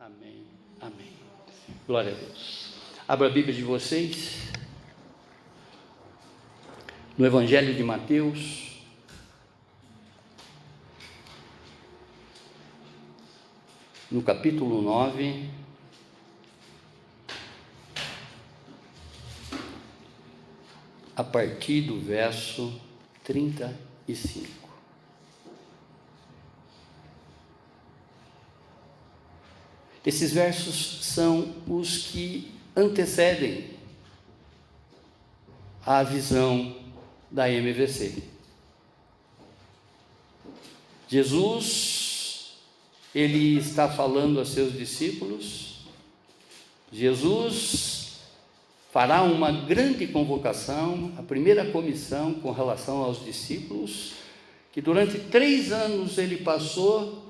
Amém, amém. Glória a Deus. Abra a Bíblia de vocês no Evangelho de Mateus, no capítulo 9, a partir do verso 35. Esses versos são os que antecedem a visão da MVC. Jesus, ele está falando a seus discípulos. Jesus fará uma grande convocação, a primeira comissão com relação aos discípulos, que durante 3 anos ele passou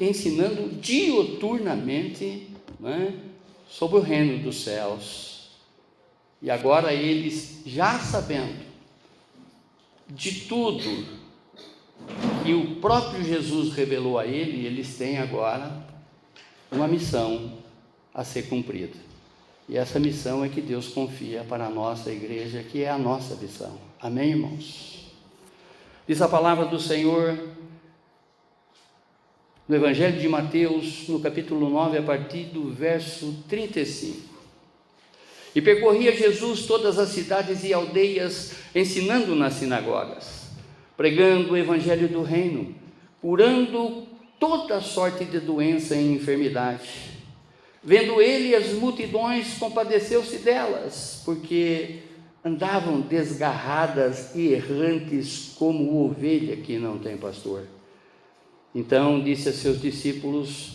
ensinando diuturnamente, sobre o reino dos céus. E agora eles, já sabendo de tudo que o próprio Jesus revelou a ele, eles têm agora uma missão a ser cumprida. E essa missão é que Deus confia para a nossa igreja, que é a nossa missão. Amém, irmãos? Diz a palavra do Senhor no Evangelho de Mateus, no capítulo 9, a partir do verso 35. E percorria Jesus todas as cidades e aldeias, ensinando nas sinagogas, pregando o Evangelho do reino, curando toda sorte de doença e enfermidade. Vendo ele as multidões, compadeceu-se delas, porque andavam desgarradas e errantes como ovelha que não tem pastor. Então disse a seus discípulos: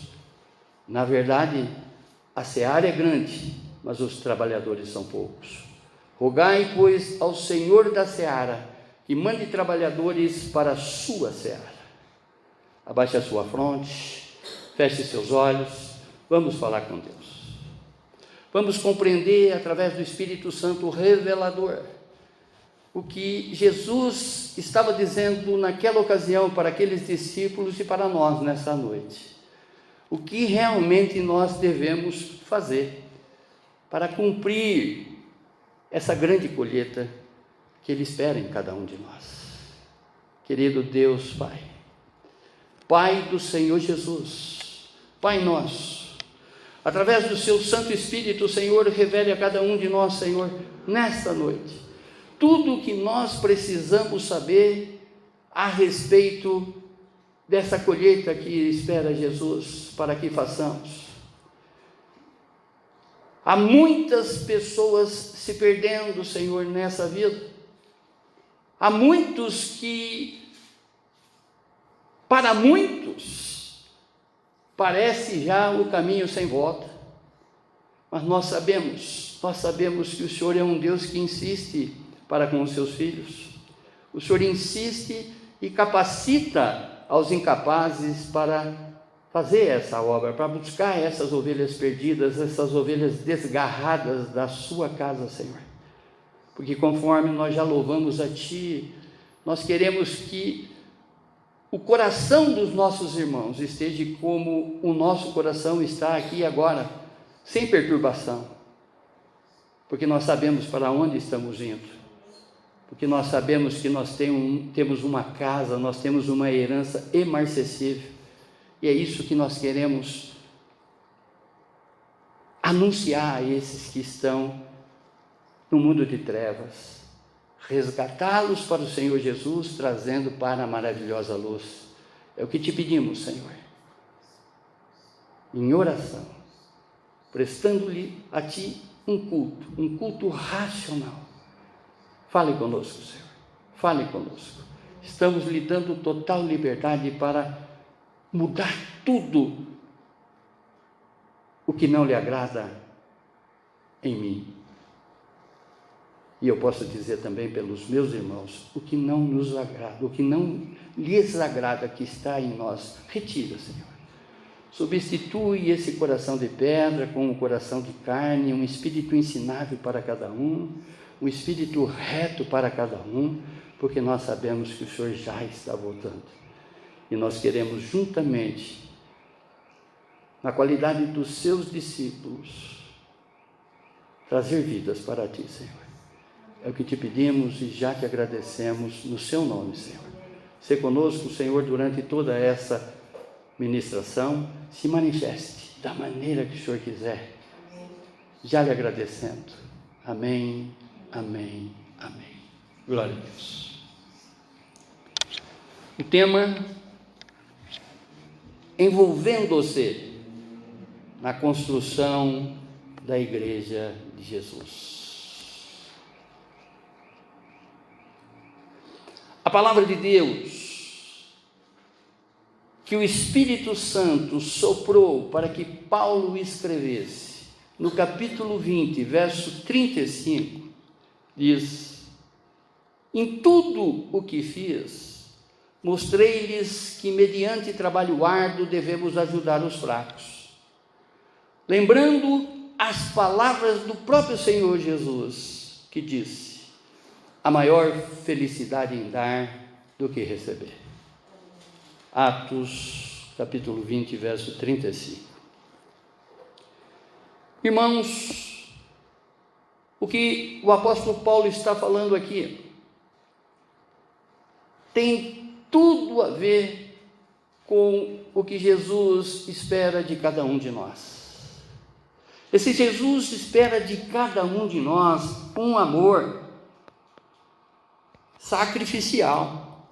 na verdade, a seara é grande, mas os trabalhadores são poucos. Rogai, pois, ao Senhor da seara, que mande trabalhadores para a sua seara. Abaixe a sua fronte, feche seus olhos, vamos falar com Deus. Vamos compreender, através do Espírito Santo revelador, o que Jesus estava dizendo naquela ocasião para aqueles discípulos e para nós nessa noite. O que realmente nós devemos fazer para cumprir essa grande colheita que Ele espera em cada um de nós. Querido Deus Pai, Pai do Senhor Jesus, Pai nosso, através do Seu Santo Espírito, Senhor, revele a cada um de nós, Senhor, nesta noite, tudo o que nós precisamos saber a respeito dessa colheita que espera Jesus para que façamos. Há muitas pessoas se perdendo, Senhor, nessa vida. Há muitos que, para muitos, parece já o caminho sem volta. Mas nós sabemos que o Senhor é um Deus que insiste para com os seus filhos. O Senhor insiste e capacita aos incapazes para fazer essa obra, para buscar essas ovelhas perdidas, essas ovelhas desgarradas da sua casa, Senhor. Porque conforme nós já louvamos a Ti, nós queremos que o coração dos nossos irmãos esteja como o nosso coração está aqui agora, sem perturbação, porque nós sabemos para onde estamos indo. Porque nós sabemos que nós temos uma casa, nós temos uma herança imarcessível, e é isso que nós queremos anunciar a esses que estão no mundo de trevas, resgatá-los para o Senhor Jesus, trazendo para a maravilhosa luz. É o que te pedimos, Senhor, em oração, prestando-lhe a Ti um culto racional. Fale conosco, Senhor, fale conosco. Estamos lhe dando total liberdade para mudar tudo o que não lhe agrada em mim. E eu posso dizer também pelos meus irmãos, o que não nos agrada, o que não lhes agrada que está em nós, retira, Senhor. Substitui esse coração de pedra com um coração de carne, um espírito ensinável para cada um espírito reto para cada um, porque nós sabemos que o Senhor já está voltando. E nós queremos juntamente na qualidade dos seus discípulos, trazer vidas para ti, Senhor. É o que te pedimos e já te agradecemos no seu nome, Senhor. Se conosco, Senhor, durante toda essa ministração, se manifeste da maneira que o Senhor quiser. Já lhe agradecendo. Amém, amém, amém. Glória a Deus. O tema: envolvendo-se na construção da Igreja de Jesus. A palavra de Deus, que o Espírito Santo soprou para que Paulo escrevesse, no capítulo 20, verso 35, diz: em tudo o que fiz, mostrei-lhes que mediante trabalho árduo devemos ajudar os fracos, lembrando as palavras do próprio Senhor Jesus, que disse: a maior felicidade em dar do que receber. Atos, capítulo 20, verso 35. Irmãos, o que o apóstolo Paulo está falando aqui tem tudo a ver com o que Jesus espera de cada um de nós. Esse Jesus espera de cada um de nós um amor sacrificial,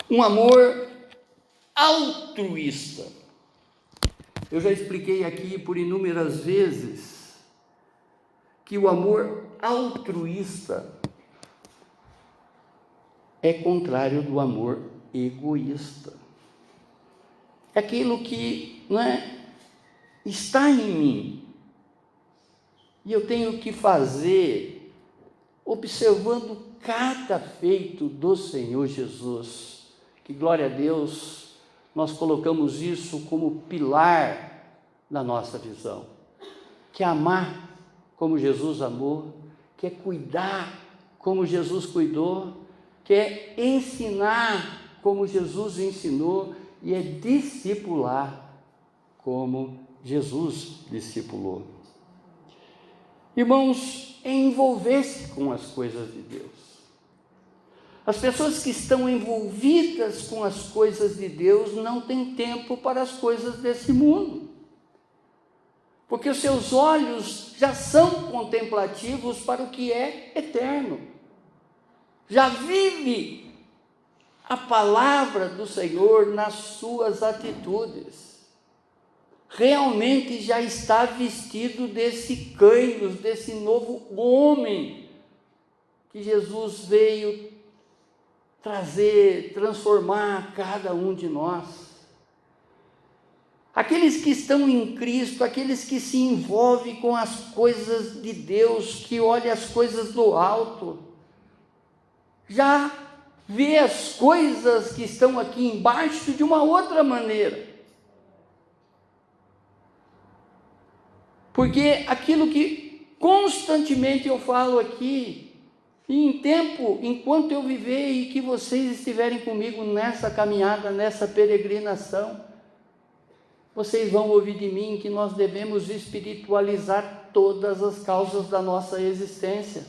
um amor altruísta. Eu já expliquei aqui por inúmeras vezes que o amor altruísta é contrário do amor egoísta. É aquilo que está em mim e eu tenho que fazer observando cada feito do Senhor Jesus. Que glória a Deus, nós colocamos isso como pilar da nossa visão, que é amar como Jesus amou, que é cuidar como Jesus cuidou, que é ensinar como Jesus ensinou e é discipular como Jesus discipulou. Irmãos, é envolver-se com as coisas de Deus. As pessoas que estão envolvidas com as coisas de Deus não têm tempo para as coisas desse mundo, porque os seus olhos já são contemplativos para o que é eterno. Já vive a palavra do Senhor nas suas atitudes. Realmente já está vestido desse kairos, desse novo homem que Jesus veio trazer, transformar cada um de nós. Aqueles que estão em Cristo, aqueles que se envolvem com as coisas de Deus, que olham as coisas do alto, já vê as coisas que estão aqui embaixo de uma outra maneira. Porque aquilo que constantemente eu falo aqui, e em tempo, enquanto eu viver e que vocês estiverem comigo nessa caminhada, nessa peregrinação, vocês vão ouvir de mim que nós devemos espiritualizar todas as causas da nossa existência.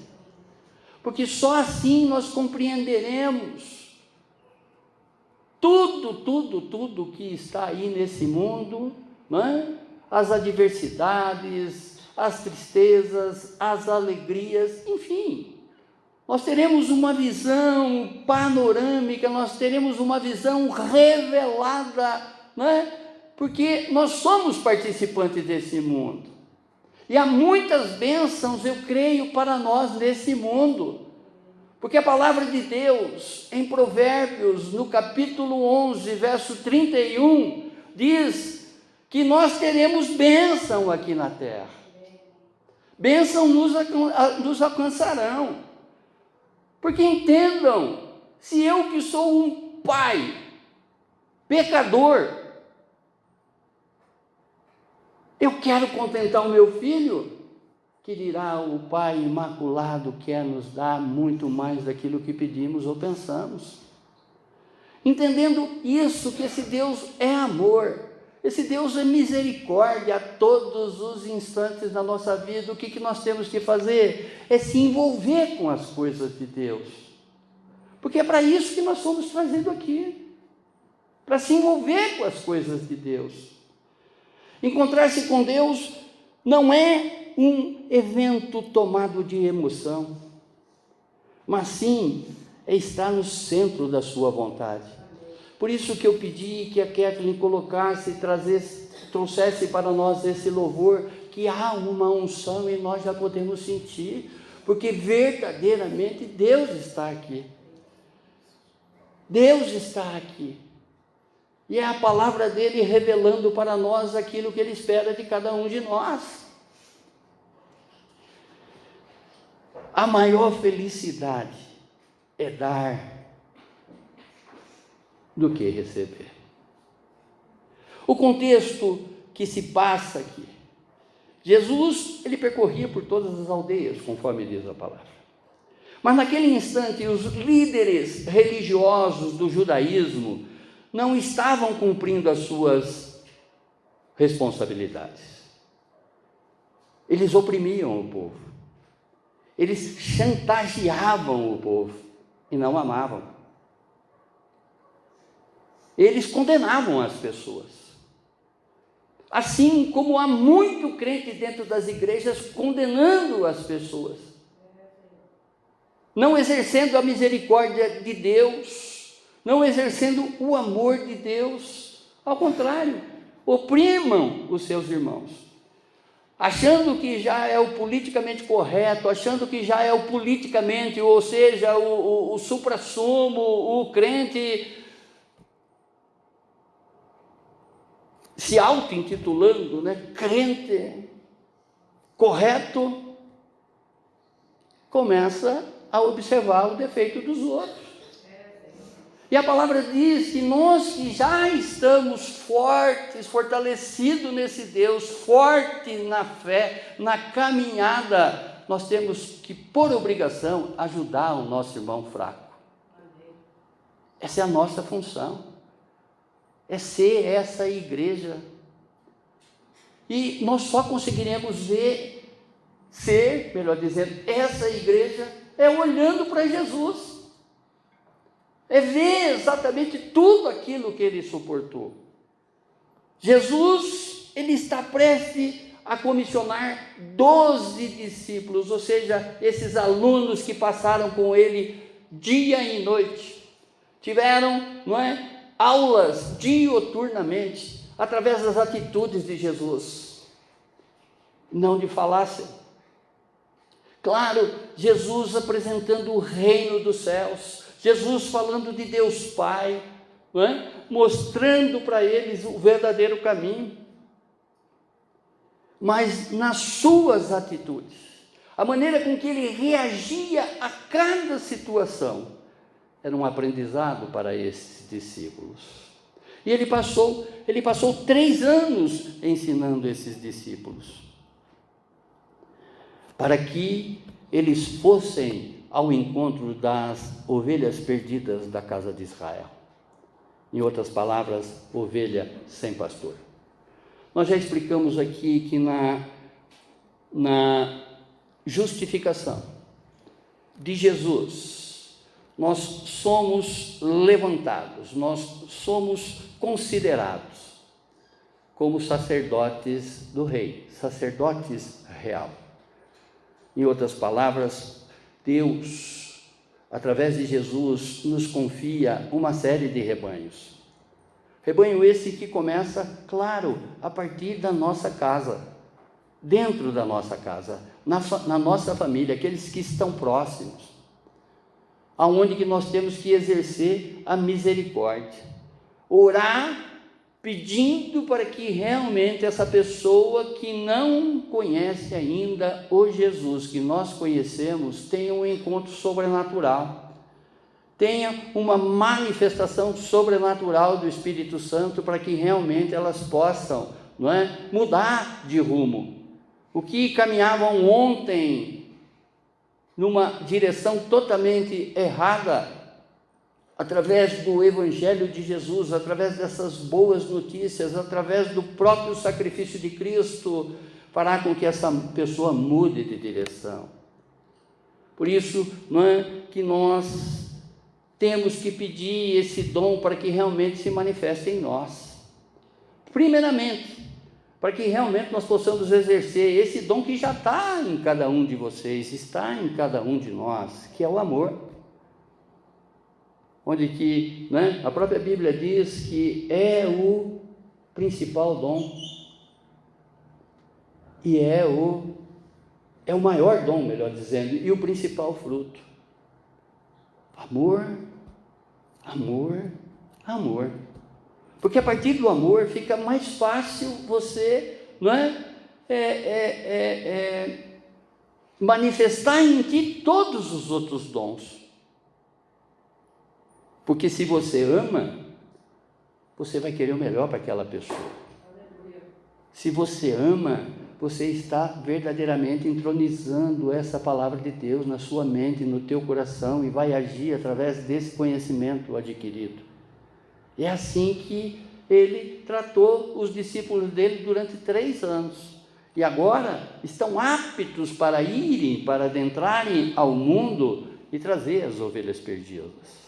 Porque só assim nós compreenderemos tudo que está aí nesse mundo, não é? As adversidades, as tristezas, as alegrias, enfim. Nós teremos uma visão panorâmica, nós teremos uma visão revelada, não é? Porque nós somos participantes desse mundo. E há muitas bênçãos, eu creio, para nós nesse mundo. Porque a palavra de Deus, em Provérbios, no capítulo 11, verso 31, diz que nós teremos bênção aqui na terra. Bênção nos alcançarão. Porque entendam, se eu que sou um pai pecador, eu quero contentar o meu filho, que dirá o Pai Imaculado quer nos dar muito mais daquilo que pedimos ou pensamos. entendendo isso, que esse Deus é amor, esse Deus é misericórdia a todos os instantes da nossa vida. O que nós temos que fazer? É se envolver com as coisas de Deus, porque é para isso que nós somos trazidos aqui, para se envolver com as coisas de Deus. Encontrar-se com Deus não é um evento tomado de emoção, mas sim é estar no centro da sua vontade. Por isso que eu pedi que a Kathleen colocasse, trouxesse para nós esse louvor, que há uma unção e nós já podemos sentir, porque verdadeiramente Deus está aqui. Deus está aqui. E é a palavra dele revelando para nós aquilo que ele espera de cada um de nós. A maior felicidade é dar do que receber. O contexto que se passa aqui, Jesus, ele percorria por todas as aldeias, conforme diz a palavra. Mas naquele instante, os líderes religiosos do judaísmo não estavam cumprindo as suas responsabilidades. Eles oprimiam o povo. Eles chantageavam o povo e não amavam. Eles condenavam as pessoas. Assim como há muito crente dentro das igrejas condenando as pessoas, não exercendo a misericórdia de Deus, não exercendo o amor de Deus. Ao contrário, oprimam os seus irmãos, achando que já é o politicamente correto, achando que já é o politicamente, ou seja, o suprassumo, o crente se auto-intitulando, crente correto, começa a observar o defeito dos outros. E a palavra diz que nós que já estamos fortes, fortalecidos nesse Deus, forte na fé, na caminhada, nós temos que, por obrigação, ajudar o nosso irmão fraco. Essa é a nossa função. É ser essa igreja. E nós só conseguiremos ser, melhor dizendo, essa igreja, olhando para Jesus. É ver exatamente tudo aquilo que ele suportou. Jesus, ele está prestes a comissionar 12 discípulos, ou seja, esses alunos que passaram com ele dia e noite. Tiveram, aulas dioturnamente, através das atitudes de Jesus, não de falácia. Claro, Jesus apresentando o reino dos céus, Jesus falando de Deus Pai, mostrando para eles o verdadeiro caminho, mas nas suas atitudes, a maneira com que ele reagia a cada situação, era um aprendizado para esses discípulos. E ele passou 3 anos ensinando esses discípulos, para que eles fossem ao encontro das ovelhas perdidas da casa de Israel. Em outras palavras, ovelha sem pastor. Nós já explicamos aqui que na justificação de Jesus, nós somos levantados, nós somos considerados como sacerdotes do rei, sacerdotes real. Em outras palavras, Deus, através de Jesus, nos confia uma série de rebanhos. Rebanho esse que começa, claro, a partir da nossa casa, dentro da nossa casa, na nossa família, aqueles que estão próximos, aonde que nós temos que exercer a misericórdia, orar pedindo para que realmente essa pessoa que não conhece ainda o Jesus que nós conhecemos tenha um encontro sobrenatural, tenha uma manifestação sobrenatural do Espírito Santo, para que realmente elas possam, mudar de rumo. O que caminhavam ontem numa direção totalmente errada, através do Evangelho de Jesus, através dessas boas notícias, através do próprio sacrifício de Cristo, fará com que essa pessoa mude de direção. Por isso, não é que nós temos que pedir esse dom para que realmente se manifeste em nós. Primeiramente, para que realmente nós possamos exercer esse dom que já está em cada um de vocês, está em cada um de nós, que é o amor. Onde que, né, a própria Bíblia diz que é o principal dom, e é o maior dom, melhor dizendo, e o principal fruto. Amor, amor, amor. Porque a partir do amor fica mais fácil você, não é? Manifestar em ti todos os outros dons. Porque se você ama, você vai querer o melhor para aquela pessoa. Se você ama, você está verdadeiramente entronizando essa palavra de Deus na sua mente, no teu coração, e vai agir através desse conhecimento adquirido. É assim que ele tratou os discípulos dele durante 3 anos. E agora estão aptos para adentrarem ao mundo e trazer as ovelhas perdidas.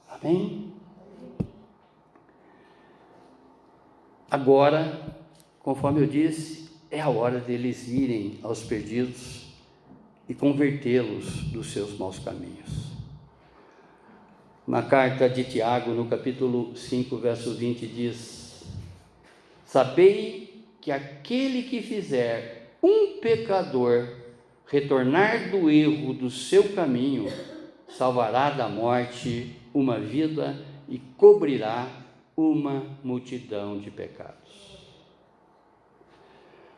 Amém? Agora, conforme eu disse, é a hora deles irem aos perdidos e convertê-los dos seus maus caminhos. Na carta de Tiago, no capítulo 5, verso 20, diz: sabei que aquele que fizer um pecador retornar do erro do seu caminho, salvará da morte uma vida e cobrirá uma multidão de pecados.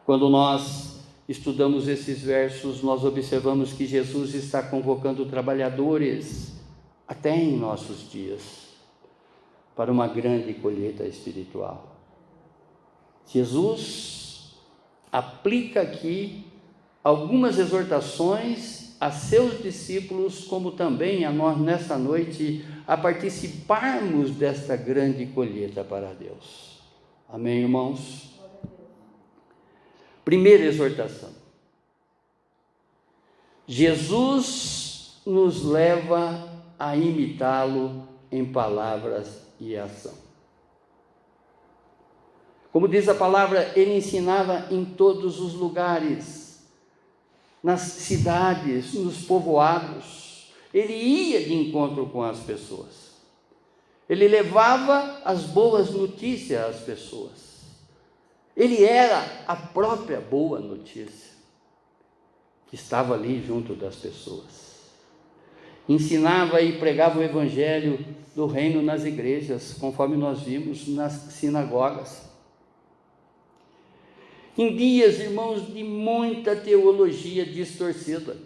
Quando nós estudamos esses versos, nós observamos que Jesus está convocando trabalhadores, até em nossos dias, para uma grande colheita espiritual. Jesus aplica aqui algumas exortações a seus discípulos, como também a nós nessa noite, a participarmos desta grande colheita para Deus. Amém, irmãos? Primeira exortação. Jesus nos leva a imitá-lo em palavras e ação. Como diz a palavra, ele ensinava em todos os lugares, nas cidades, nos povoados. Ele ia de encontro com as pessoas. Ele levava as boas notícias às pessoas. Ele era a própria boa notícia que estava ali junto das pessoas. Ensinava e pregava o evangelho do reino nas igrejas, conforme nós vimos nas sinagogas. Em dias, irmãos, de muita teologia distorcida,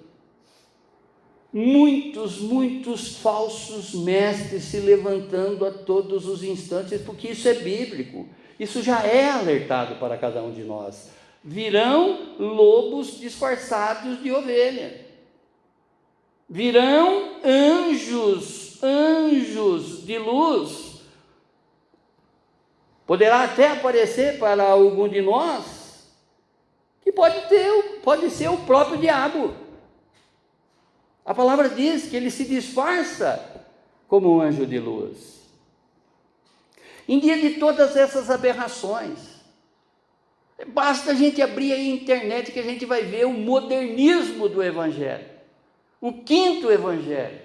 muitos falsos mestres se levantando a todos os instantes, porque isso é bíblico, isso já é alertado para cada um de nós. Virão lobos disfarçados de ovelha, virão anjos de luz. Poderá até aparecer para algum de nós que pode ser o próprio diabo. A palavra diz que ele se disfarça como um anjo de luz. Em dia de todas essas aberrações, basta a gente abrir aí a internet que a gente vai ver o modernismo do evangelho, o quinto evangelho.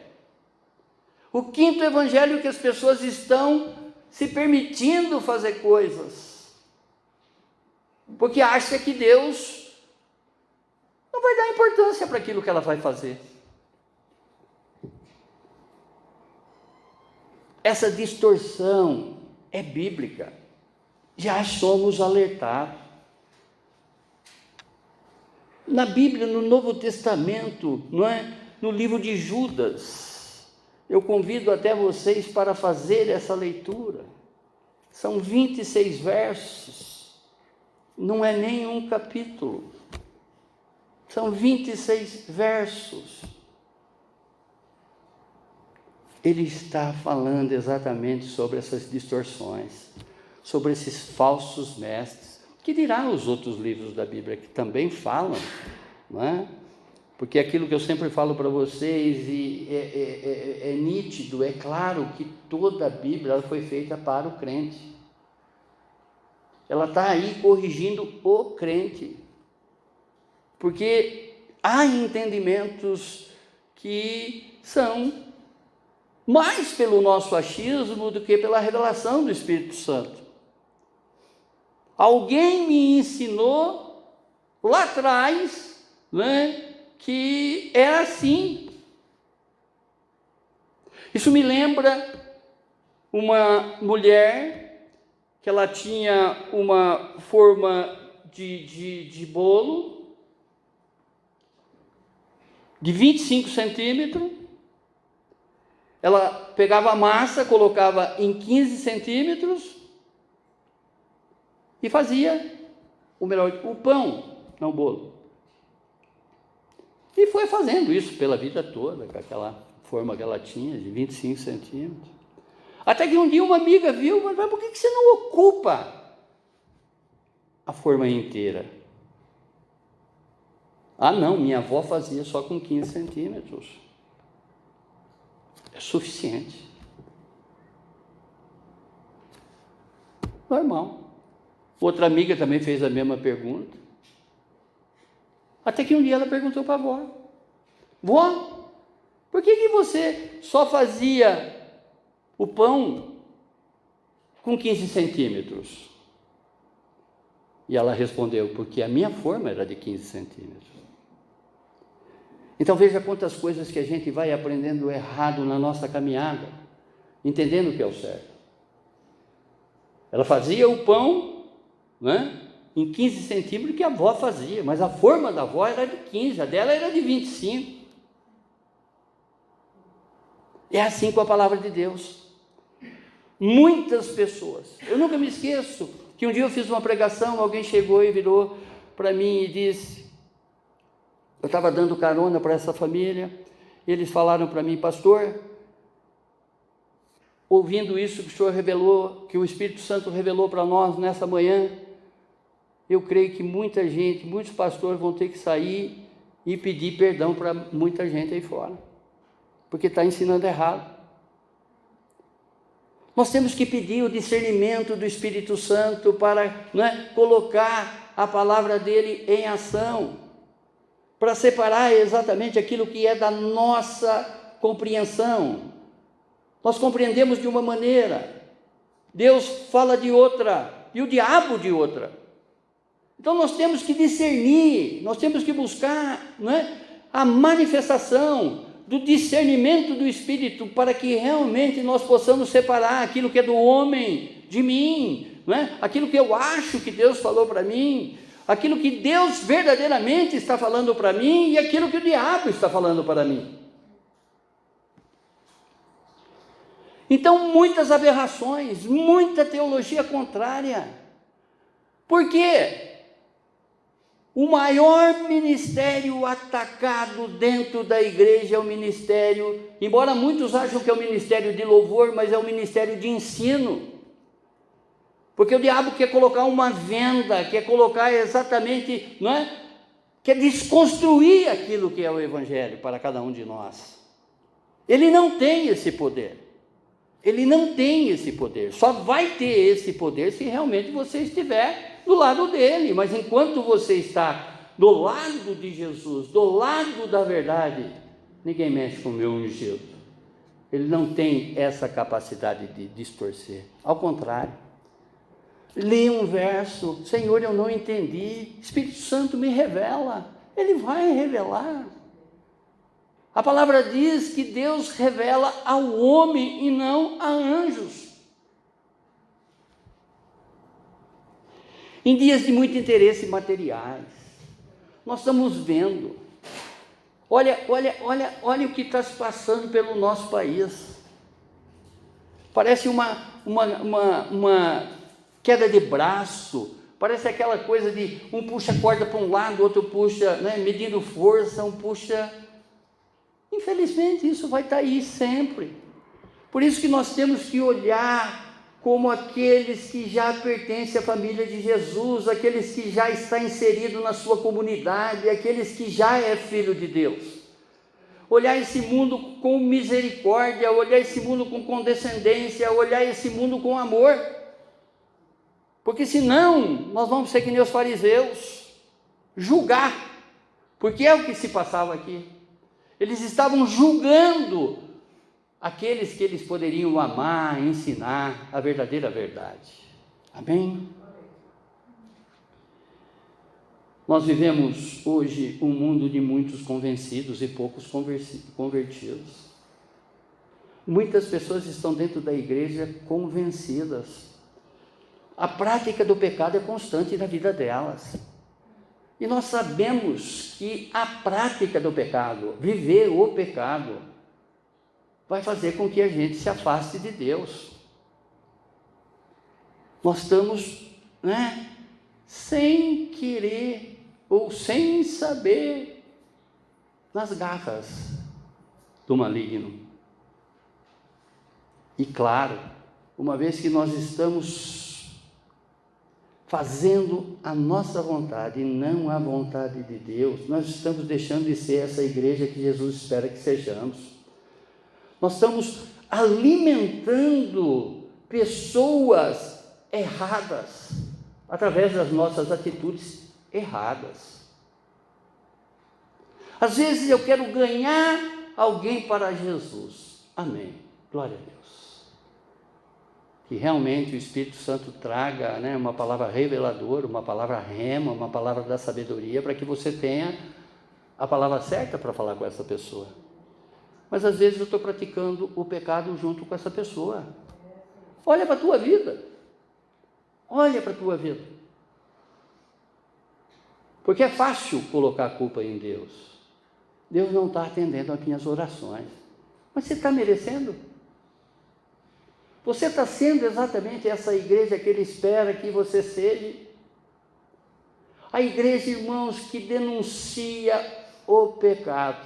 O quinto evangelho que as pessoas estão se permitindo fazer coisas, porque acha que Deus não vai dar importância para aquilo que ela vai fazer. Essa distorção é bíblica, já somos alertados. Na Bíblia, no Novo Testamento, não é? No livro de Judas, eu convido até vocês para fazer essa leitura. São 26 versos. Não é nenhum capítulo, são 26 versos. ele está falando exatamente sobre essas distorções, sobre esses falsos mestres, que dirá os outros livros da Bíblia que também falam, não é? Porque aquilo que eu sempre falo para vocês, e é nítido, é claro que toda a Bíblia ela foi feita para o crente. Ela está aí corrigindo o crente. Porque há entendimentos que são mais pelo nosso achismo do que pela revelação do Espírito Santo. Alguém me ensinou lá atrás, né, que é assim. Isso me lembra uma mulher que ela tinha uma forma de bolo de 25 centímetros. Ela pegava a massa, colocava em 15 centímetros e fazia o pão, não o bolo. E foi fazendo isso pela vida toda, com aquela forma que ela tinha, de 25 centímetros. Até que um dia uma amiga viu, mas por que você não ocupa a forma inteira? Ah, não, minha avó fazia só com 15 centímetros. É suficiente. Normal. Outra amiga também fez a mesma pergunta. Até que um dia ela perguntou para a avó: vó, por que você só fazia o pão com 15 centímetros? E ela respondeu: porque a minha forma era de 15 centímetros. Então veja quantas coisas que a gente vai aprendendo errado na nossa caminhada, entendendo o que é o certo. Ela fazia o pão, né, em 15 centímetros que a avó fazia, mas a forma da avó era de 15, a dela era de 25. É assim com a palavra de Deus. Muitas pessoas, eu nunca me esqueço que um dia eu fiz uma pregação, alguém chegou e virou para mim e disse, eu estava dando carona para essa família, eles falaram para mim: pastor, ouvindo isso que o senhor revelou, que o Espírito Santo revelou para nós nessa manhã, eu creio que muita gente, muitos pastores vão ter que sair e pedir perdão para muita gente aí fora, porque está ensinando errado. Nós temos que pedir o discernimento do Espírito Santo para, colocar a palavra dele em ação, para separar exatamente aquilo que é da nossa compreensão. Nós compreendemos de uma maneira, Deus fala de outra, e o diabo de outra. Então nós temos que discernir, nós temos que buscar, a manifestação do discernimento do Espírito, para que realmente nós possamos separar aquilo que é do homem de mim, aquilo que eu acho que Deus falou para mim, aquilo que Deus verdadeiramente está falando para mim e aquilo que o diabo está falando para mim. Então, muitas aberrações, muita teologia contrária. Por quê? O maior ministério atacado dentro da igreja é o ministério, embora muitos acham que é o ministério de louvor, mas é o ministério de ensino. Porque o diabo quer colocar uma venda, quer colocar exatamente, quer desconstruir aquilo que é o Evangelho para cada um de nós. Ele não tem esse poder. Ele não tem esse poder. Só vai ter esse poder se realmente você estiver do lado dele. Mas enquanto você está do lado de Jesus, do lado da verdade, ninguém mexe com o meu ungido. Ele não tem essa capacidade de distorcer. Ao contrário. Lê um verso: Senhor, eu não entendi, Espírito Santo me revela. Ele vai revelar. A palavra diz que Deus revela ao homem e não a anjos. Em dias de muito interesse materiais, nós estamos vendo, olha o que está se passando pelo nosso país. Parece uma queda de braço, parece aquela coisa de um puxa a corda para um lado, outro puxa, medindo força, um puxa. Infelizmente isso vai estar aí sempre. Por isso que nós temos que olhar como aqueles que já pertencem à família de Jesus, aqueles que já está inserido na sua comunidade, aqueles que já é filho de Deus. Olhar esse mundo com misericórdia, olhar esse mundo com condescendência, olhar esse mundo com amor. Porque senão nós vamos ser que nem os fariseus, julgar, porque é o que se passava aqui. Eles estavam julgando aqueles que eles poderiam amar, ensinar a verdadeira verdade. Amém? Nós vivemos hoje um mundo de muitos convencidos e poucos convertidos. Muitas pessoas estão dentro da igreja convencidas. A prática do pecado é constante na vida delas. E nós sabemos que a prática do pecado, viver o pecado, vai fazer com que a gente se afaste de Deus. Nós estamos, sem querer ou sem saber, nas garras do maligno. E claro, uma vez que nós estamos fazendo a nossa vontade e não a vontade de Deus, nós estamos deixando de ser essa igreja que Jesus espera que sejamos. Nós estamos alimentando pessoas erradas através das nossas atitudes erradas. Às vezes eu quero ganhar alguém para Jesus. Amém. Glória a Deus. Que realmente o Espírito Santo traga, uma palavra reveladora, uma palavra rema, uma palavra da sabedoria, para que você tenha a palavra certa para falar com essa pessoa. Mas às vezes eu estou praticando o pecado junto com essa pessoa. Olha para a tua vida. Olha para a tua vida. Porque é fácil colocar a culpa em Deus. Deus não está atendendo às minhas orações. Mas você está merecendo? Você está sendo exatamente essa igreja que Ele espera que você seja? A igreja, irmãos, que denuncia o pecado,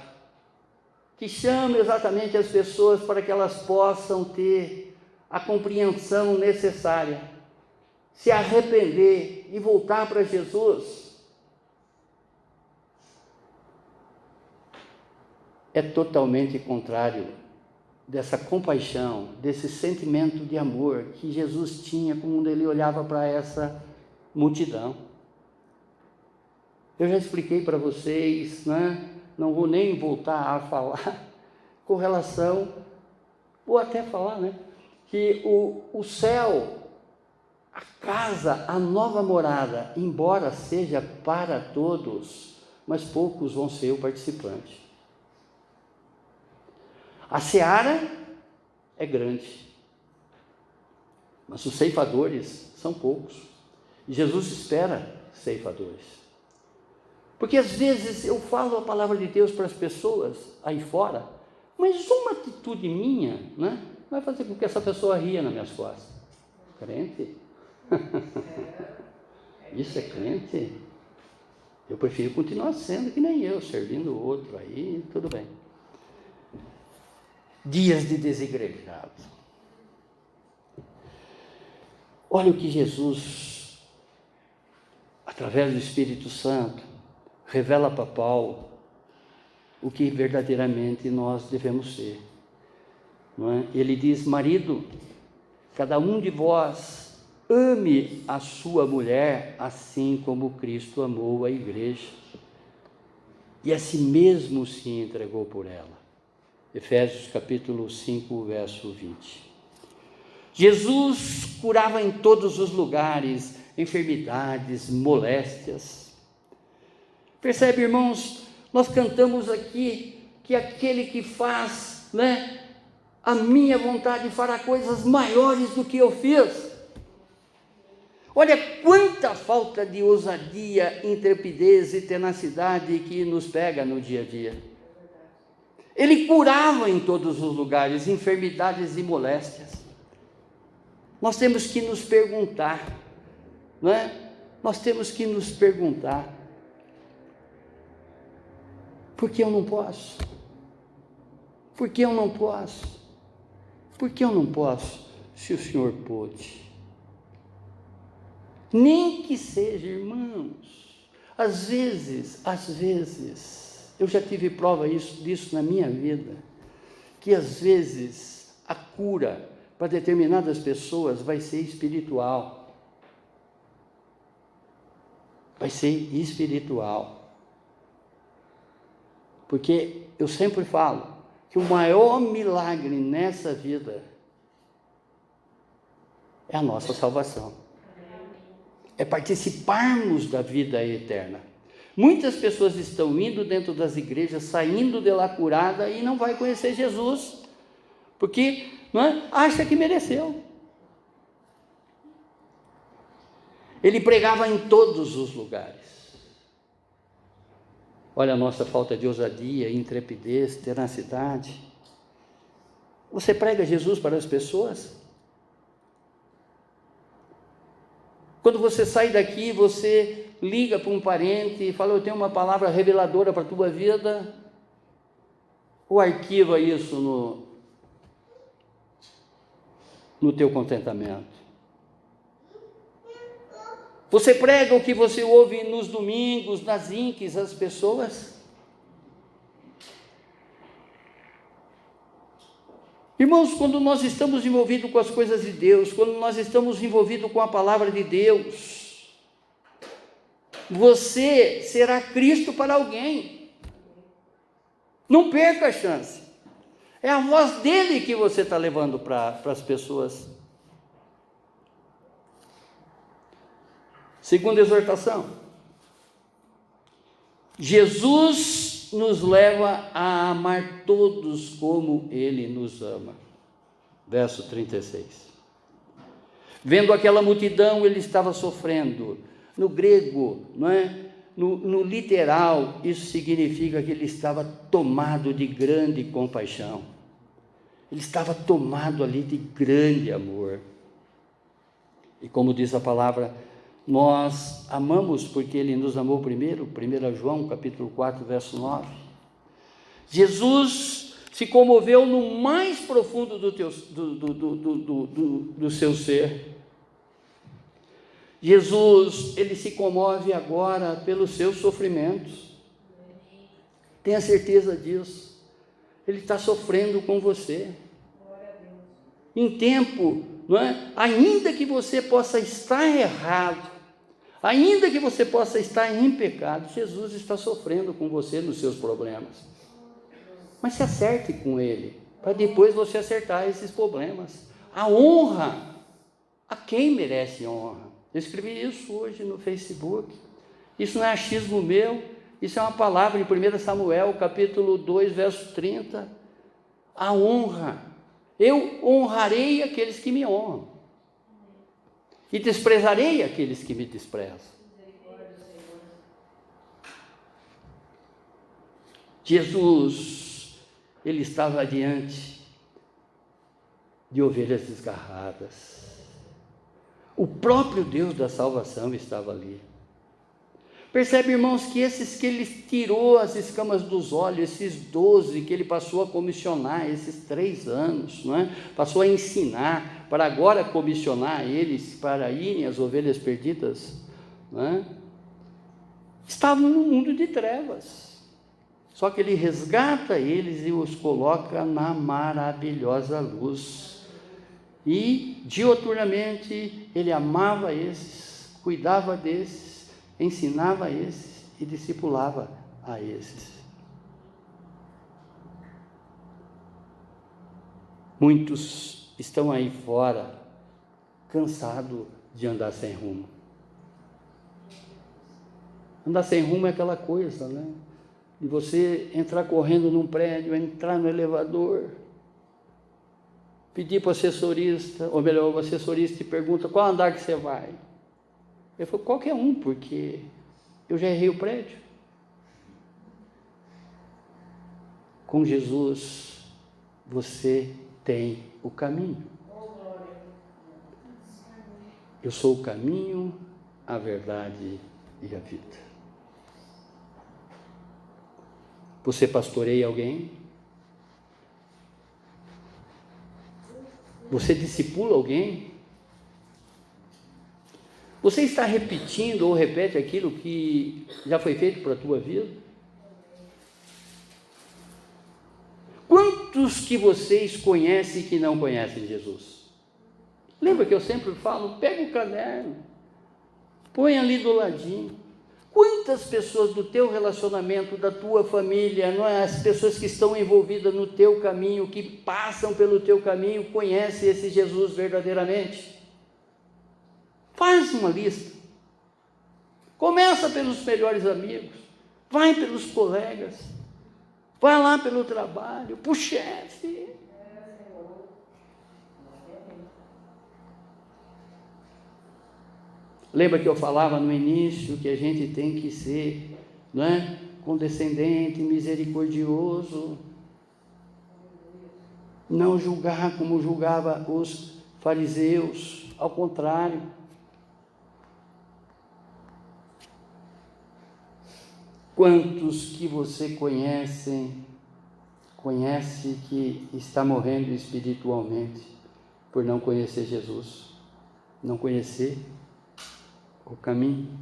que chama exatamente as pessoas para que elas possam ter a compreensão necessária, se arrepender e voltar para Jesus. É totalmente contrário dessa compaixão, desse sentimento de amor que Jesus tinha quando Ele olhava para essa multidão. Eu já expliquei para vocês, não vou nem voltar a falar com relação, vou até falar, que o céu, a casa, a nova morada, embora seja para todos, mas poucos vão ser o participante. A seara é grande, mas os ceifadores são poucos. E Jesus espera ceifadores. Porque às vezes eu falo a palavra de Deus para as pessoas aí fora, mas uma atitude minha, vai fazer com que essa pessoa ria nas minhas costas. Crente? Isso é crente? Eu prefiro continuar sendo que nem eu, servindo o outro aí, tudo bem. Dias de desigrejado. Olha o que Jesus, através do Espírito Santo, revela para Paulo o que verdadeiramente nós devemos ser. Ele diz: marido, cada um de vós ame a sua mulher assim como Cristo amou a igreja e a si mesmo se entregou por ela. Efésios capítulo 5, verso 20. Jesus curava em todos os lugares enfermidades, moléstias. Percebe, irmãos, nós cantamos aqui que aquele que faz, a minha vontade fará coisas maiores do que eu fiz. Olha quanta falta de ousadia, intrepidez e tenacidade que nos pega no dia a dia. Ele curava em todos os lugares enfermidades e moléstias. Nós temos que nos perguntar, Nós temos que nos perguntar: por que eu não posso? Por que eu não posso? Por que eu não posso, se o Senhor pôde? Nem que seja, irmãos, às vezes, eu já tive prova disso na minha vida, que às vezes a cura para determinadas pessoas vai ser espiritual. Vai ser espiritual. Porque eu sempre falo que o maior milagre nessa vida é a nossa salvação. É participarmos da vida eterna. Muitas pessoas estão indo dentro das igrejas, saindo de lá curada e não vai conhecer Jesus, porque acha que mereceu. Ele pregava em todos os lugares. Olha a nossa falta de ousadia, intrepidez, tenacidade. Você prega Jesus para as pessoas? Quando você sai daqui, você liga para um parente e fala: eu tenho uma palavra reveladora para a tua vida, ou arquiva isso no teu contentamento? Você prega o que você ouve nos domingos, nas inques, às pessoas? Irmãos, quando nós estamos envolvidos com as coisas de Deus, quando nós estamos envolvidos com a palavra de Deus, você será Cristo para alguém. Não perca a chance. É a voz dele que você está levando para as pessoas. Segunda exortação. Jesus nos leva a amar todos como Ele nos ama. Verso 36. Vendo aquela multidão, ele estava sofrendo. No grego, no literal, isso significa que ele estava tomado de grande compaixão. Ele estava tomado ali de grande amor. E como diz a palavra, nós amamos porque Ele nos amou primeiro. 1 João, capítulo 4, verso 9. Jesus se comoveu no mais profundo do seu ser. Jesus, Ele se comove agora pelos seus sofrimentos. Tenha certeza disso. Ele está sofrendo com você. Em tempo, ainda que você possa estar errado, ainda que você possa estar em pecado, Jesus está sofrendo com você nos seus problemas. Mas se acerte com Ele, para depois você acertar esses problemas. A honra, a quem merece honra? Eu escrevi isso hoje no Facebook. Isso não é achismo meu, isso é uma palavra em 1 Samuel, capítulo 2, verso 30. A honra. Eu honrarei aqueles que me honram e desprezarei aqueles que me desprezam. Jesus, Ele estava diante de ovelhas desgarradas. O próprio Deus da salvação estava ali. Percebe, irmãos, que esses que Ele tirou as escamas dos olhos, esses 12 que Ele passou a comissionar, esses 3 anos, passou a ensinar, para agora comissionar eles para irem as ovelhas perdidas, estavam no mundo de trevas. Só que Ele resgata eles e os coloca na maravilhosa luz. E dioturnamente Ele amava esses, cuidava desses, ensinava a esses e discipulava a esses. Muitos estão aí fora, cansados de andar sem rumo. Andar sem rumo é aquela coisa, de você entrar correndo num prédio, entrar no elevador, pedir para o assessorista, ou melhor, o assessorista te pergunta: qual andar que você vai? Eu falo: qualquer um, porque eu já errei o prédio. Com Jesus, você tem o caminho. Eu sou o caminho, a verdade e a vida. Você pastoreia alguém? Você discipula alguém? Você está repetindo ou repete aquilo que já foi feito para a tua vida? Quantos que vocês conhecem que não conhecem Jesus? Lembra que eu sempre falo, pega o caderno, põe ali do ladinho. Quantas pessoas do teu relacionamento, da tua família, não é? As pessoas que estão envolvidas no teu caminho, que passam pelo teu caminho, conhecem esse Jesus verdadeiramente? Faz uma lista. Começa pelos melhores amigos, vai pelos colegas, vai lá pelo trabalho, para o chefe. Lembra que eu falava no início que a gente tem que ser, não é, condescendente, misericordioso, não julgar como julgava os fariseus, ao contrário. Quantos que você conhece que está morrendo espiritualmente por não conhecer Jesus, não conhecer o caminho?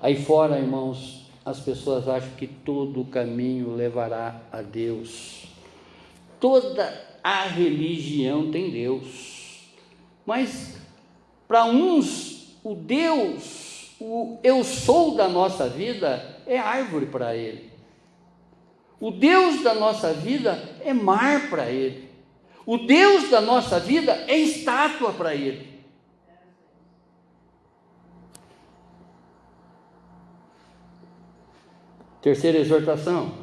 Aí fora, irmãos, as pessoas acham que todo o caminho levará a Deus. Toda a religião tem Deus, mas para uns o Deus, o eu sou da nossa vida é árvore para ele. O Deus da nossa vida é mar para ele. O Deus da nossa vida é estátua para ele. Terceira exortação: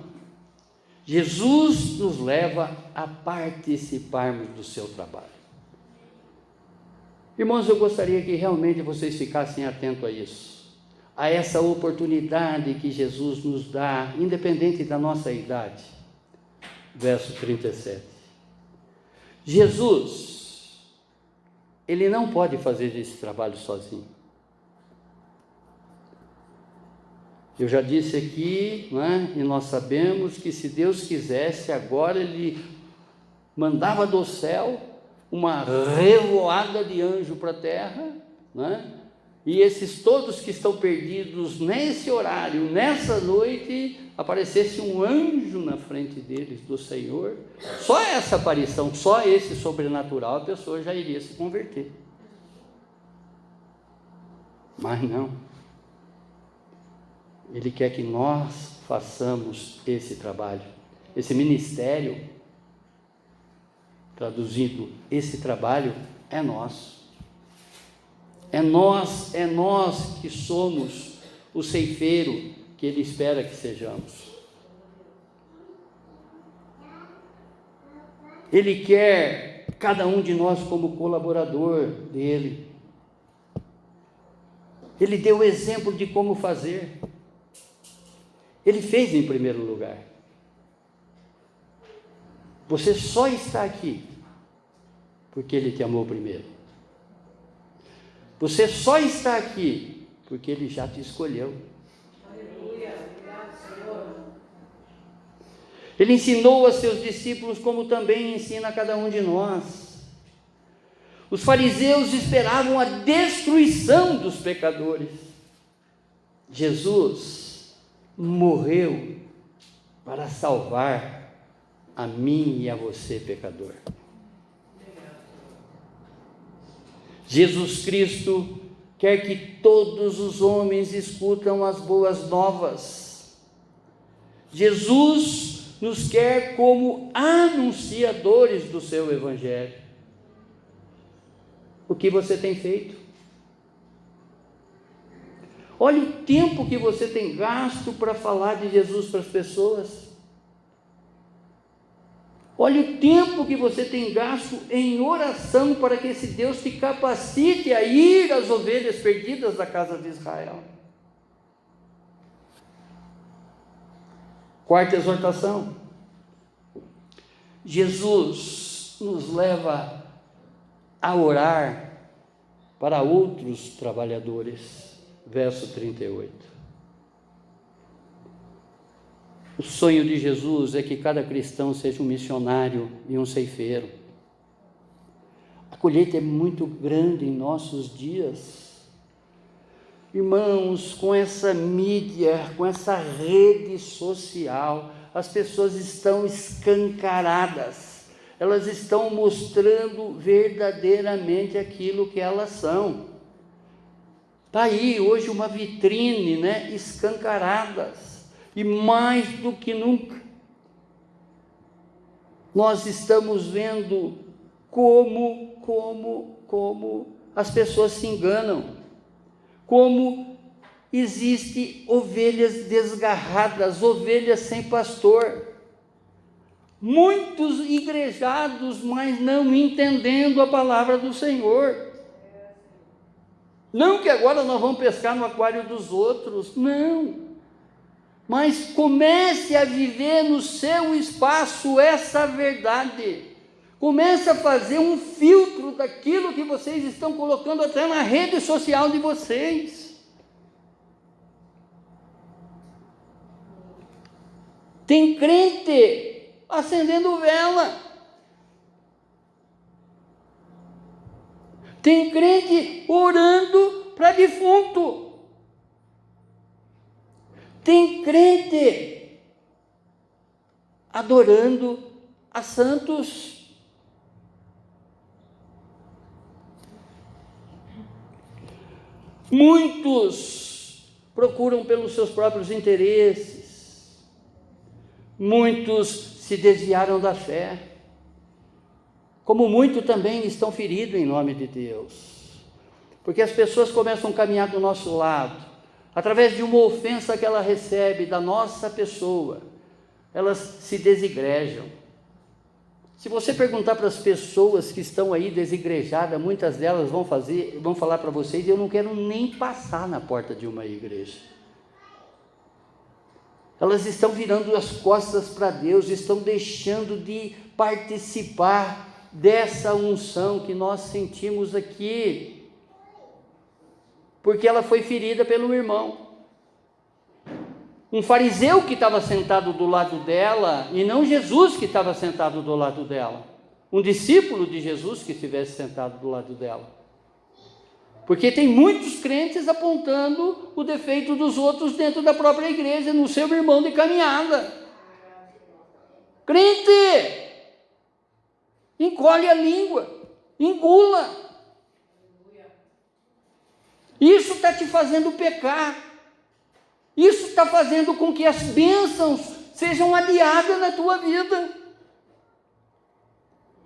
Jesus nos leva a participarmos do seu trabalho. Irmãos, eu gostaria que realmente vocês ficassem atentos a isso, a essa oportunidade que Jesus nos dá, independente da nossa idade. Verso 37. Jesus, ele não pode fazer esse trabalho sozinho. Eu já disse aqui, não é? E nós sabemos que se Deus quisesse, agora ele mandava do céu uma revoada de anjo para a terra, não é? E esses todos que estão perdidos nesse horário, nessa noite, aparecesse um anjo na frente deles, do Senhor. Só essa aparição, só esse sobrenatural, a pessoa já iria se converter. Mas não. Ele quer que nós façamos esse trabalho, esse ministério. Traduzido, esse trabalho é nosso. É nós que somos o ceifeiro que Ele espera que sejamos. Ele quer cada um de nós como colaborador dele. Ele deu o exemplo de como fazer. Ele fez em primeiro lugar. Você só está aqui porque Ele te amou primeiro. Você só está aqui porque Ele já te escolheu. Ele ensinou a seus discípulos como também ensina a cada um de nós. Os fariseus esperavam a destruição dos pecadores. Jesus morreu para salvar a mim e a você, pecador. Jesus Cristo quer que todos os homens escutam as boas novas. Jesus nos quer como anunciadores do seu Evangelho. O que você tem feito? Olha o tempo que você tem gasto para falar de Jesus para as pessoas. Olha o tempo que você tem gasto em oração para que esse Deus te capacite a ir às ovelhas perdidas da casa de Israel. Quarta exortação: Jesus nos leva a orar para outros trabalhadores. Verso 38. O sonho de Jesus é que cada cristão seja um missionário e um ceifeiro. A colheita é muito grande em nossos dias. Irmãos, com essa mídia, com essa rede social, as pessoas estão escancaradas. Elas estão mostrando verdadeiramente aquilo que elas são. Está aí hoje uma vitrine, né? Escancaradas. E mais do que nunca, nós estamos vendo como as pessoas se enganam, como existem ovelhas desgarradas, ovelhas sem pastor, muitos igrejados, mas não entendendo a palavra do Senhor. Não que agora nós vamos pescar no aquário dos outros, não. Mas comece a viver no seu espaço essa verdade. Comece a fazer um filtro daquilo que vocês estão colocando até na rede social de vocês. Tem crente acendendo vela. Tem crente orando para defunto. Tem crente adorando a santos. Muitos procuram pelos seus próprios interesses. Muitos se desviaram da fé. Como muitos também estão feridos em nome de Deus. Porque as pessoas começam a caminhar do nosso lado. Através de uma ofensa que ela recebe da nossa pessoa, elas se desigrejam. Se você perguntar para as pessoas que estão aí desigrejadas, muitas delas vão falar para vocês: eu não quero nem passar na porta de uma igreja. Elas estão virando as costas para Deus, estão deixando de participar dessa unção que nós sentimos aqui. Porque ela foi ferida pelo irmão. Um fariseu que estava sentado do lado dela, e não Jesus que estava sentado do lado dela. Um discípulo de Jesus que estivesse sentado do lado dela. Porque tem muitos crentes apontando o defeito dos outros dentro da própria igreja, no seu irmão de caminhada. Crente! Encolhe a língua, engula. Isso está te fazendo pecar. Isso está fazendo com que as bênçãos sejam adiadas na tua vida.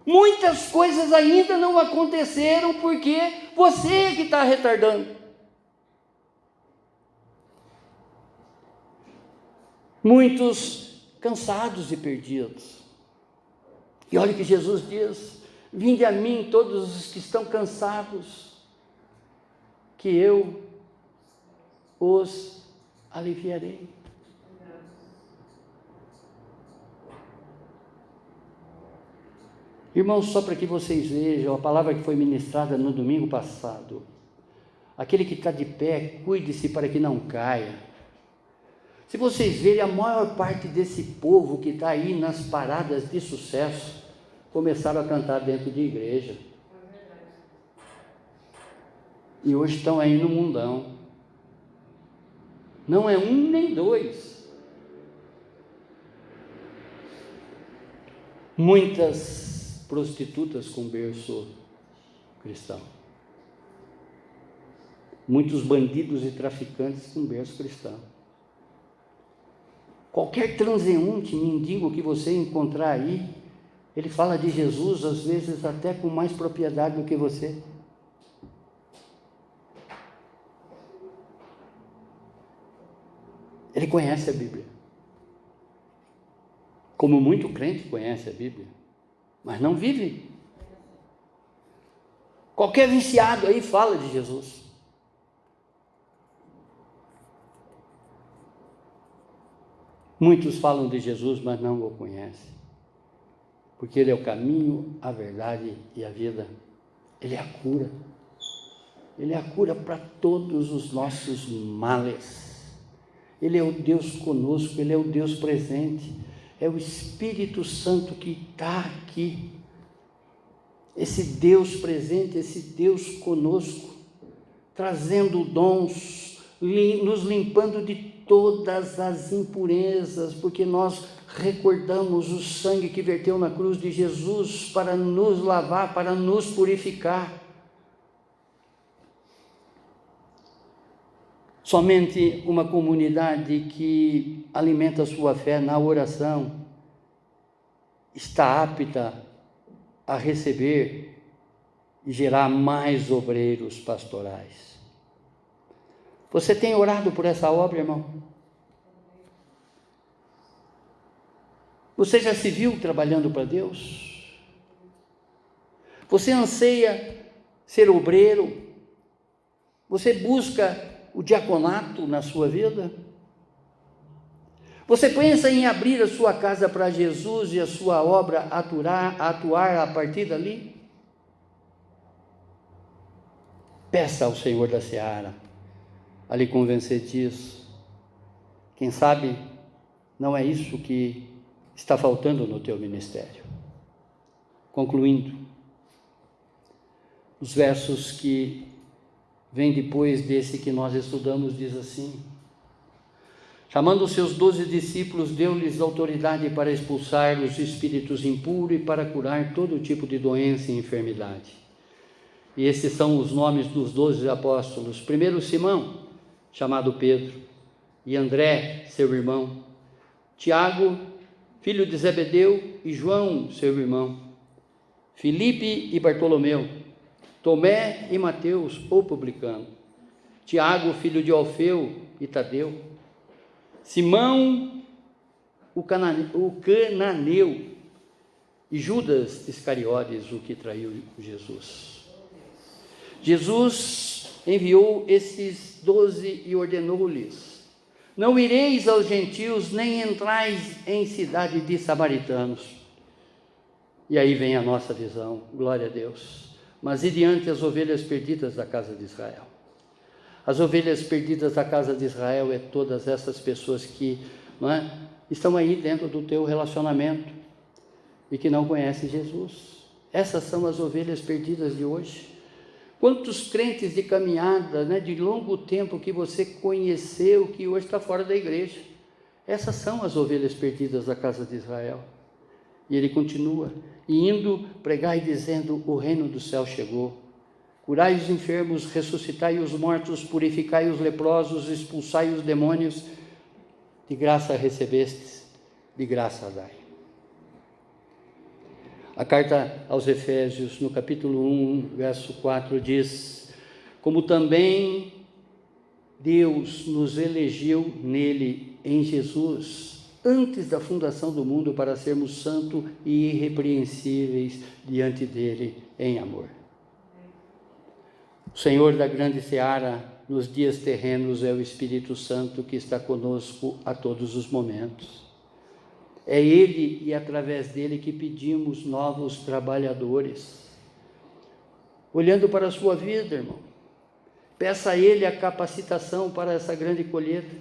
Muitas coisas ainda não aconteceram porque você é que está retardando. Muitos cansados e perdidos. E olha o que Jesus diz: vinde a mim todos os que estão cansados, que eu os aliviarei. Irmãos, só para que vocês vejam a palavra que foi ministrada no domingo passado. Aquele que está de pé, cuide-se para que não caia. Se vocês verem, a maior parte desse povo que está aí nas paradas de sucesso, começaram a cantar dentro de igreja. E hoje estão aí no mundão. Não é um nem dois. Muitas prostitutas com berço cristão. Muitos bandidos e traficantes com berço cristão. Qualquer transeunte, mendigo que você encontrar aí, ele fala de Jesus, às vezes até com mais propriedade do que você. Ele conhece a Bíblia. Como muito crente conhece a Bíblia, mas não vive. Qualquer viciado aí fala de Jesus. Muitos falam de Jesus, mas não o conhecem. Porque Ele é o caminho, a verdade e a vida. Ele é a cura. Ele é a cura para todos os nossos males. Ele é o Deus conosco, Ele é o Deus presente, é o Espírito Santo que está aqui. Esse Deus presente, esse Deus conosco, trazendo dons, nos limpando de todas as impurezas, porque nós recordamos o sangue que verteu na cruz de Jesus para nos lavar, para nos purificar. Somente uma comunidade que alimenta a sua fé na oração está apta a receber e gerar mais obreiros pastorais. Você tem orado por essa obra, irmão? Você já se viu trabalhando para Deus? Você anseia ser obreiro? Você busca o diaconato na sua vida? Você pensa em abrir a sua casa para Jesus e a sua obra atuar a partir dali? Peça ao Senhor da Seara a lhe convencer disso. Quem sabe não é isso que está faltando no teu ministério. Concluindo, os versos que vêm depois desse que nós estudamos diz assim: chamando os seus 12 discípulos, deu-lhes autoridade para expulsar os espíritos impuros e para curar todo tipo de doença e enfermidade. E esses são os nomes dos 12 apóstolos. Primeiro, Simão, chamado Pedro, e André, seu irmão, Tiago, filho de Zebedeu, e João, seu irmão, Filipe e Bartolomeu, Tomé e Mateus, o publicano, Tiago, filho de Alfeu e Tadeu, Simão, o cananeu, e Judas Iscariotes, o que traiu Jesus. Jesus enviou esses 12 e ordenou-lhes: não ireis aos gentios, nem entrais em cidade de samaritanos. E aí vem a nossa visão, glória a Deus. Mas e diante as ovelhas perdidas da casa de Israel? As ovelhas perdidas da casa de Israel é todas essas pessoas que estão aí dentro do teu relacionamento e que não conhecem Jesus. Essas são as ovelhas perdidas de hoje. Quantos crentes de caminhada, de longo tempo que você conheceu, que hoje está fora da igreja. Essas são as ovelhas perdidas da casa de Israel. E ele continua: e indo, pregai dizendo, o reino do céu chegou. Curai os enfermos, ressuscitai os mortos, purificai os leprosos, expulsai os demônios. De graça recebestes, de graça dai. A carta aos Efésios, no capítulo 1, verso 4, diz: como também Deus nos elegeu nele, em Jesus, antes da fundação do mundo, para sermos santos e irrepreensíveis diante dele em amor. O Senhor da grande seara, nos dias terrenos, é o Espírito Santo que está conosco a todos os momentos. É Ele e através dele que pedimos novos trabalhadores. Olhando para a sua vida, irmão, peça a Ele a capacitação para essa grande colheita.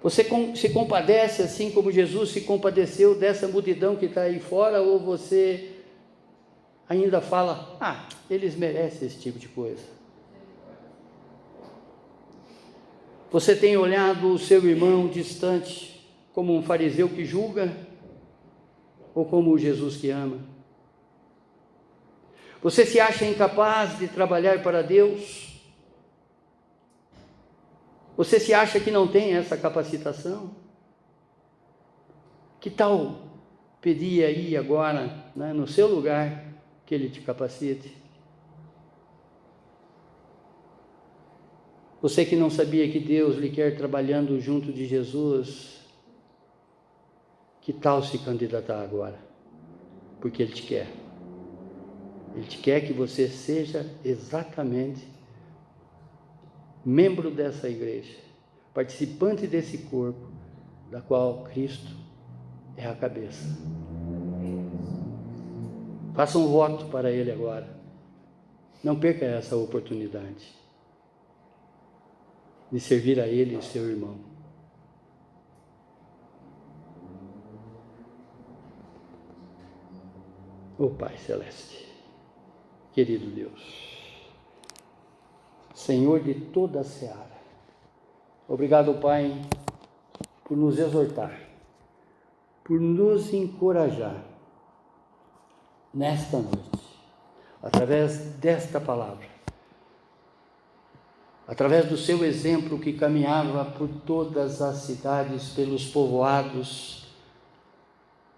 Você se compadece assim como Jesus se compadeceu dessa multidão que está aí fora, ou você ainda fala: eles merecem esse tipo de coisa? Você tem olhado o seu irmão distante como um fariseu que julga, ou como o Jesus que ama? Você se acha incapaz de trabalhar para Deus? Você se acha que não tem essa capacitação? Que tal pedir aí agora, no seu lugar, que Ele te capacite? Você que não sabia que Deus lhe quer trabalhando junto de Jesus, que tal se candidatar agora? Porque Ele te quer. Ele te quer que você seja exatamente membro dessa igreja, participante desse corpo, da qual Cristo é a cabeça. Faça um voto para Ele agora. Não perca essa oportunidade. de servir a Ele e seu irmão. Ó Pai Celeste, querido Deus, Senhor de toda a seara, obrigado, Pai, por nos exortar, por nos encorajar nesta noite, através desta palavra, através do seu exemplo que caminhava por todas as cidades, pelos povoados,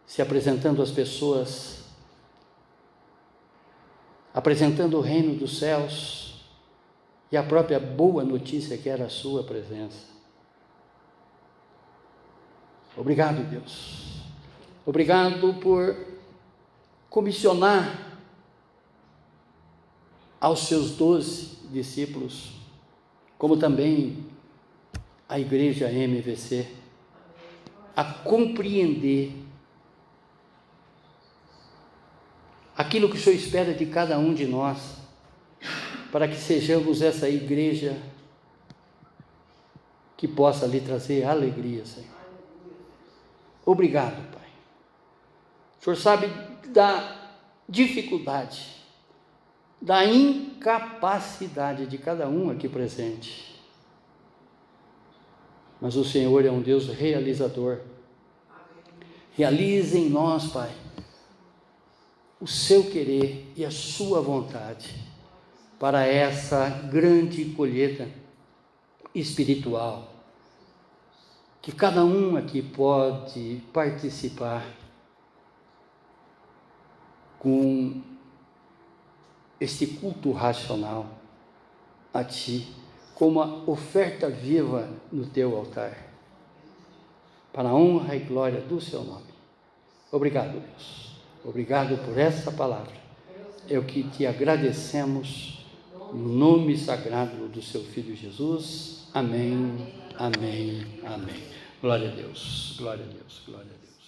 se apresentando às pessoas, apresentando o reino dos céus e a própria boa notícia que era a sua presença. Obrigado, Deus. Obrigado por comissionar aos seus 12 discípulos, como também a igreja MVC, a compreender aquilo que o Senhor espera de cada um de nós, para que sejamos essa igreja que possa lhe trazer alegria, Senhor. Obrigado, Pai. O Senhor sabe da dificuldade, da incapacidade de cada um aqui presente. Mas o Senhor é um Deus realizador. Realize em nós, Pai, o seu querer e a sua vontade para essa grande colheita espiritual, que cada um aqui pode participar com este culto racional a Ti, como uma oferta viva no Teu altar, para a honra e glória do Seu nome. Obrigado, Deus. Obrigado por essa palavra. É o que Te agradecemos, no nome sagrado do Seu Filho Jesus. Amém, amém, amém. Glória a Deus, glória a Deus, glória a Deus.